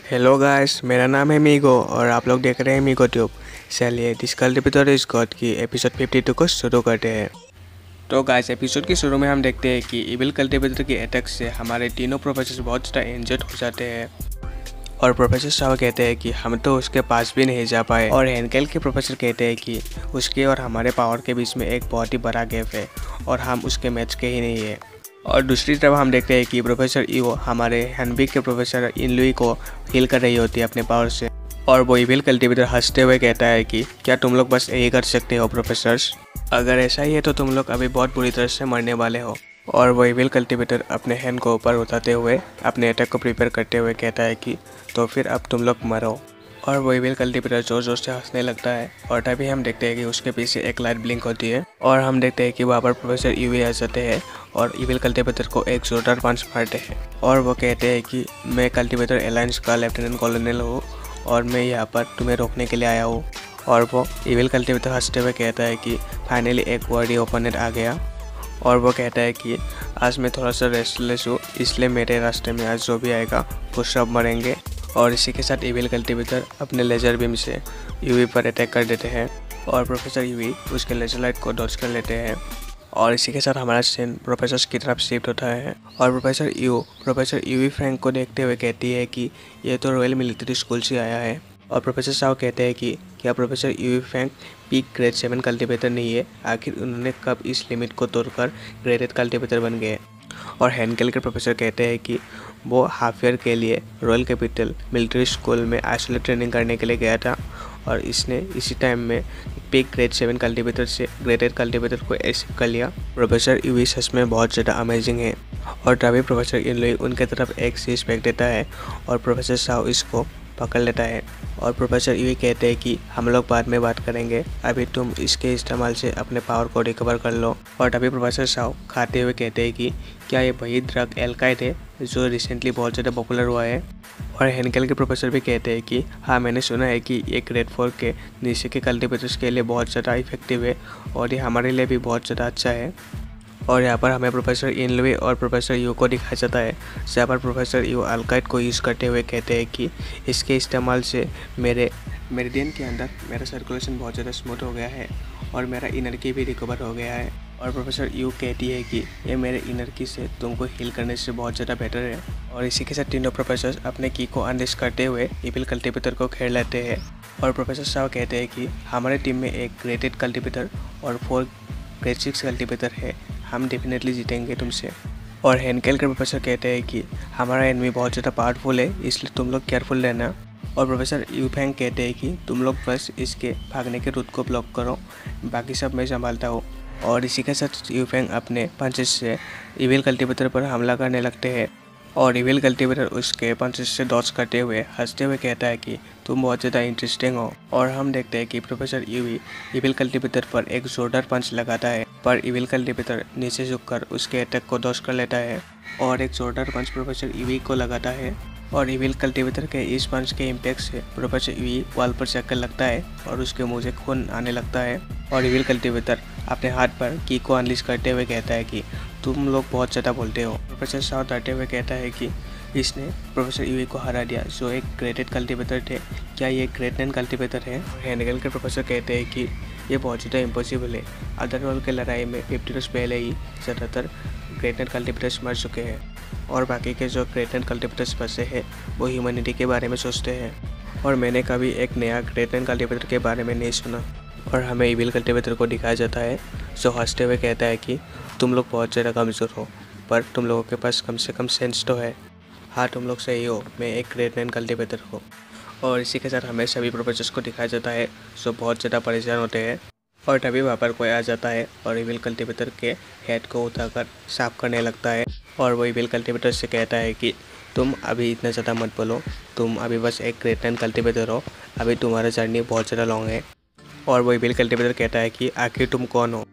Hello guys, मेरा नाम है मीगो और आप लोग देख रहे हैं मीगो ट्यूब। चलिए दिस कल्टिवेटर इज गॉड की एपिसोड 52 को शुरू करते हैं। तो गाइस, एपिसोड के शुरू में हम देखते हैं कि इविल कल्टिवेटर की अटैक से हमारे तीनों प्रोफेसर बहुत ज़्यादा इंजर्ड हो जाते हैं और प्रोफेसर साहब कहते हैं कि हम तो उसके पास भी नहीं जा पाए। और हेनकेल के प्रोफेसर कहते हैं कि उसके और हमारे पावर के बीच में एक बहुत ही बड़ा गैप है और हम उसके मैच के ही नहीं है। और दूसरी तरफ हम देखते हैं कि प्रोफेसर ईवो हमारे हैनविक के प्रोफेसर इनलुई को हील कर रही होती है अपने पावर से। और वो इविल कल्टिवेटर हंसते हुए कहता है कि क्या तुम लोग बस यही कर सकते हो प्रोफेसर्स? अगर ऐसा ही है तो तुम लोग अभी बहुत बुरी तरह से मरने वाले हो। और वो इविल कल्टिवेटर अपने हैंड को ऊपर उठाते हुए अपने अटैक को प्रिपेयर करते हुए कहता है कि तो फिर अब तुम लोग मरो। और वो इविल कल्टिवेटर जोर जोर से हंसने लगता है और तभी हम देखते हैं कि उसके पीछे एक लाइट ब्लिंक होती है और हम देखते हैं कि वहाँ पर प्रोफेसर ईवी आ जाते हैं और इविल कल्टिवेटर को एक जोरदार पंच मारते हैं। और वो कहते हैं कि मैं कल्टिवेटर अलायंस का लेफ्टिनेंट कॉलोनल हूँ और मैं यहाँ पर तुम्हें रोकने के लिए आया हूँ। और वो इविल कल्टिवेटर हंसते हुए कहता है कि फाइनली एक वर्डी ओपोनेंट आ गया। और वो कहता है कि आज मैं थोड़ा सा रेस्टलेस हूँ, इसलिए मेरे रास्ते में आज जो भी आएगा वो सब मरेंगे। और इसी के साथ इविल कल्टिवेटर अपने लेजर बीम से यूवी पर अटैक कर देते हैं और प्रोफेसर यूवी उसके लेजर लाइट को डॉज कर लेते हैं। और इसी के साथ हमारा सीन प्रोफेसर की तरफ शिफ्ट होता है और प्रोफेसर यूवी फ्रैंक को देखते हुए कहती है कि ये तो रॉयल मिलिट्री स्कूल से आया है। और प्रोफेसर साहब कहते हैं कि क्या professor UV Frank peak grade 7 cultivator नहीं है? आखिर उन्होंने कब इस लिमिट को तोड़कर ग्रेड 8 कल्टिवेटर बन गए? और हेनकेल के प्रोफेसर कहते हैं कि वो हाफ ईयर के लिए रॉयल कैपिटल मिलिट्री स्कूल में आइसोलेट ट्रेनिंग करने के लिए गया था और इसने इसी टाइम में पिक ग्रेड 7 कल्टिवेटर से ग्रेड 8 कल्टिवेटर को एक्सेप्ट कर लिया। प्रोफेसर यूवी सच में बहुत ज़्यादा अमेजिंग है। और तभी प्रोफेसर इनलुई उनके तरफ एक सी स्पेक देता है और प्रोफेसर साहब इसको पकड़ लेता है। और प्रोफेसर यूवी कहते हैं कि हम लोग बाद में बात करेंगे, अभी तुम इसके इस्तेमाल से अपने पावर को रिकवर कर लो। और तभी प्रोफेसर साहब खाते हुए कहते हैं कि क्या ये वही ड्रग एल्काइड है जो रिसेंटली बहुत ज़्यादा पॉपुलर हुआ है? और हेनकेल के प्रोफेसर भी कहते हैं कि हाँ, मैंने सुना है कि ये ग्रेड 4 के नीचे के कल्टिवेटर्स के लिए बहुत ज़्यादा इफेक्टिव है और ये हमारे लिए भी बहुत ज़्यादा अच्छा है। और यहाँ पर हमें प्रोफेसर इनलुई और प्रोफेसर यू को दिखाया जाता है जहाँ पर प्रोफेसर यू अल्काइड को यूज़ करते हुए कहते हैं कि इसके इस्तेमाल से मेरे मेरिडियन के अंदर मेरा सर्कुलेशन बहुत ज़्यादा स्मूथ हो गया है और मेरा इनर्जी भी रिकवर हो गया है। और प्रोफेसर यू कहती है कि ये मेरे इनर्जी से तुमको हील करने से बहुत ज़्यादा बेटर है। और इसी के साथ तीनों प्रोफेसर अपने की को अनलिस्ट करते हुए इविल कल्टिवेटर को घेर लेते हैं। और प्रोफेसर साहब कहते हैं कि हमारे टीम में एक ग्रेड 8 कल्टिवेटर और 4 ग्रेड 6 कल्टिवेटर है, हम डेफिनेटली जीतेंगे तुमसे। और हेनकेल के प्रोफेसर कहते हैं कि हमारा एनिमी बहुत ज़्यादा पावरफुल है, इसलिए तुम लोग केयरफुल रहना। और प्रोफेसर यूफैंग कहते हैं कि तुम लोग बस इसके भागने के रूट को ब्लॉक करो, बाकी सब मैं संभालता हूँ। और इसी के साथ यूफैंग अपने पंचेस से इविल कल्टिवेटर पर हमला करने लगते हैं और इविल कल्टिवेटर उसके पंचेस से डॉज करते हुए हंसते हुए कहता है कि तुम बहुत ज़्यादा इंटरेस्टिंग हो। और हम देखते हैं कि प्रोफेसर यूवी इविल कल्टिवेटर पर एक जोरदार पंच लगाता है पर इविल कल्टिवेटर नीचे झुककर उसके अटैक को डॉज कर लेता है और एक जोरदार पंच प्रोफेसर यूवी को लगाता है। और इविल कल्टिवेटर के इस पंच के इम्पैक्ट से प्रोफेसर यूवी वॉल पर चक्कर लगता है और उसके मुंह से खून आने लगता है। और इविल कल्टिवेटर अपने हाथ पर की को अनलिश करते हुए कहता है कि तुम लोग बहुत ज़्यादा बोलते हो। प्रोफेसर साउथ डरते हुए कहता है कि इसने प्रोफेसर यूवी को हरा दिया जो एक ग्रेड 8 कल्टिवेटर थे, क्या ये ग्रेड 9 कल्टिवेटर है? हेनकेल के प्रोफेसर कहते हैं कि ये बहुत ज़्यादा इम्पॉसिबल है, अदरवर्ल्ड के लड़ाई में 50 ईयर्स पहले ही ज़्यादातर ग्रेड 9 कल्टिवेटर्स मर चुके हैं और बाकी के जो ग्रेड 9 कल्टिवेटर्स बचे हैं वो ह्यूमैनिटी के बारे में सोचते हैं और मैंने कभी एक नया ग्रेड 9 कल्टिवेटर के बारे में नहीं सुना। और हमें इविल कल्टिवेटर को दिखाया जाता है जो हंसते हुए कहता है कि तुम लोग बहुत ज़्यादा कमज़ोर हो पर तुम लोगों के पास कम से कम सेंस तो है। हाँ, तुम लोग सही हो, मैं एक ग्रेड 9 कल्टिवेटर हूँ। और इसी के साथ हमें सभी प्रोफेसर्स को दिखाया जाता है जो बहुत ज़्यादा परेशान होते हैं। और तभी वहाँ पर कोई आ जाता है और इविल कल्टिवेटर के हेड को उठाकर साफ करने लगता है और वो इविल कल्टिवेटर से कहता है कि तुम अभी इतना ज़्यादा मत बोलो, तुम अभी बस एक ग्रेड 9 कल्टिवेटर हो, अभी तुम्हारा जर्नी बहुत ज़्यादा लॉन्ग है। और वो इविल कल्टिवेटर कहता है कि आखिर तुम कौन हो?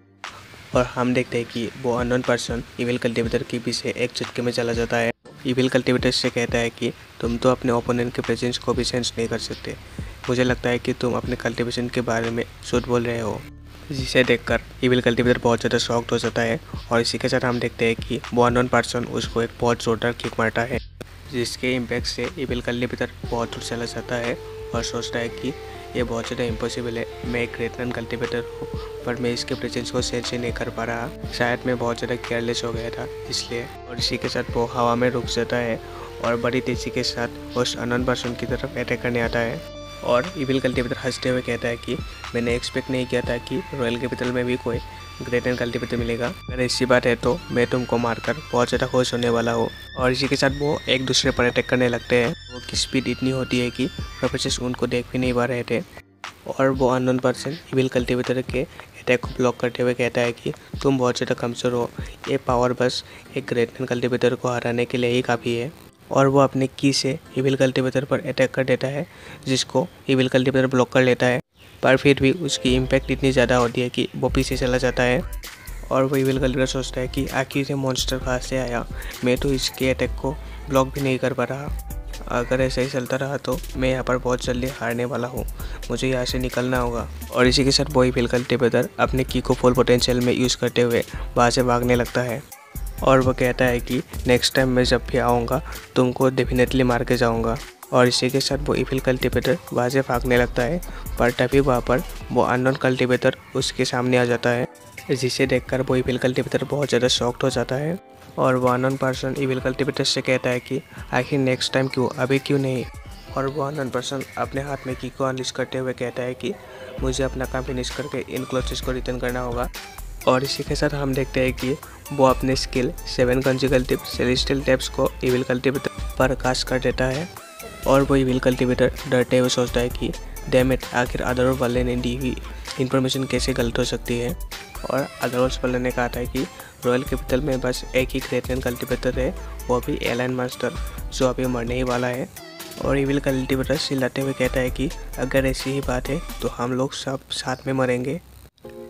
और हम देखते हैं कि वो अननोन पर्सन इविल कल्टिवेटर के पीछे एक झटके में चला जाता है। इविल कल्टिवेटर से कहता है कि तुम तो अपने ओपोनेंट के प्रेजेंस को भी सेंस नहीं कर सकते, मुझे लगता है कि तुम अपने कल्टिवेशन के बारे में झूठ बोल रहे हो। जिसे देखकर इविल कल्टिवेटर बहुत ज़्यादा शॉक्ड हो जाता है और इसी के साथ हम देखते हैं कि वो अननोन पर्सन उसको एक बहुत जोरदार किक मारता है जिसके इम्पैक्ट से इविल कल्टिवेटर बहुत दूर चला जाता है और सोचता है कि ये बहुत ज़्यादा इम्पॉसिबल है, मैं एक ग्रेटलैंड कल्टिवेटर हूँ पर मैं इसके प्रेजेंस को सेंस ही नहीं कर पा रहा, शायद मैं बहुत ज़्यादा केयरलेस हो गया था इसलिए। और इसी के साथ वो हवा में रुक जाता है और बड़ी तेज़ी के साथ उस अननोन पर्सन की तरफ अटैक करने आता है। और इविल कल्टिवेटर हंसते हुए कहता है कि मैंने एक्सपेक्ट नहीं किया था कि रॉयल कैपिटल में भी कोई ग्रेटलैंड कल्टिवेटर मिलेगा, अगर ऐसी बात है तो मैं तुमको मारकर बहुत ज़्यादा खुश होने वाला हूँ। और इसी के साथ वो एक दूसरे पर अटैक करने लगते हैं। वो की स्पीड इतनी होती है कि प्रोफेसर उनको देख भी नहीं पा रहे थे। और वो अननोन पर्सन इविल कल्टिवेटर के अटैक को ब्लॉक करते हुए कहता है कि तुम बहुत ज़्यादा कमज़ोर हो, ये पावर बस एक ग्रेटलैंड कल्टिवेटर को हराने के लिए ही काफ़ी है। और वो अपने की से इविल कल्टिवेटर पर अटैक कर देता है, जिसको इविल कल्टिवेटर ब्लॉक कर लेता है, पर फिर भी उसकी इम्पैक्ट इतनी ज़्यादा होती है कि वो पीछे चला जाता है। और वो इविल कल्टिवेटर सोचता है कि आखिर ये मॉन्स्टर कहाँ से आया, मैं तो इसके अटैक को ब्लॉक भी नहीं कर पा रहा, अगर ऐसा ही चलता रहा तो मैं यहाँ पर बहुत जल्दी हारने वाला हूँ, मुझे यहाँ से निकलना होगा। और इसी के साथ वो इविल कल्टिवेटर अपने की को फुल पोटेंशियल में यूज़ करते हुए वहाँ से भागने लगता है। और वो कहता है कि नेक्स्ट टाइम मैं जब भी आऊँगा तुमको डेफिनेटली मार के जाऊँगा। और इसी के साथ वो इविल कल्टिवेटर वहाँ से भागने लगता है, पर तभी वहाँ पर वो अननोन कल्टिवेटर उसके सामने आ जाता है, जिसे देखकर वो इविल कल्टिवेटर बहुत ज़्यादा शॉक्ड हो जाता है। और वो अननोन पर्सन इविल कल्टिवेटर से कहता है कि आखिर नेक्स्ट टाइम क्यों, अभी क्यों नहीं। और वो अननोन पर्सन अपने हाथ में की को अनलिस्ट करते हुए कहता है कि मुझे अपना काम फिनिश करके इन क्लोथ्स को रिटर्न करना होगा। और इसी के साथ हम देखते हैं कि वो अपने स्किल 7 कंसेक्यूटिव सेलेस्टियल टैप्स को इविल कल्टिवेटर पर कास्ट कर देता है। और वो इविल कल्टिवेटर डरते हुए सोचता है कि डैम इट, आखिर अदरवर्ल्ड वाले ने दी हुई इन्फॉर्मेशन कैसे गलत हो सकती है। और अदरवर्ल्ड वाले ने कहा था कि रॉयल कैपिटल में बस एक ही ग्रेटलैंड कल्टिवेटर है, वो भी एलाइन मास्टर, जो अभी मरने ही वाला है। और इविल कल्टिवेटर चिल्लाते हुए कहता है कि अगर ऐसी ही बात है तो हम लोग सब साथ में मरेंगे,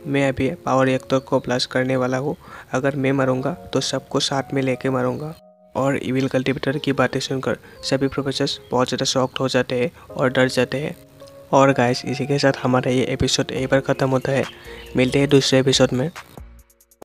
मैं अभी पावर रिएक्टर को ब्लास्ट करने वाला हूँ, अगर मैं मरूंगा तो सबको साथ में लेके मरूंगा। और इविल कल्टिवेटर की बातें सुनकर सभी प्रोफेसर्स बहुत ज़्यादा शॉक्ड हो जाते हैं और डर जाते हैं। और गाइस, इसी के साथ हमारा ये एपिसोड यहीं पर ख़त्म होता है, मिलते हैं दूसरे एपिसोड में।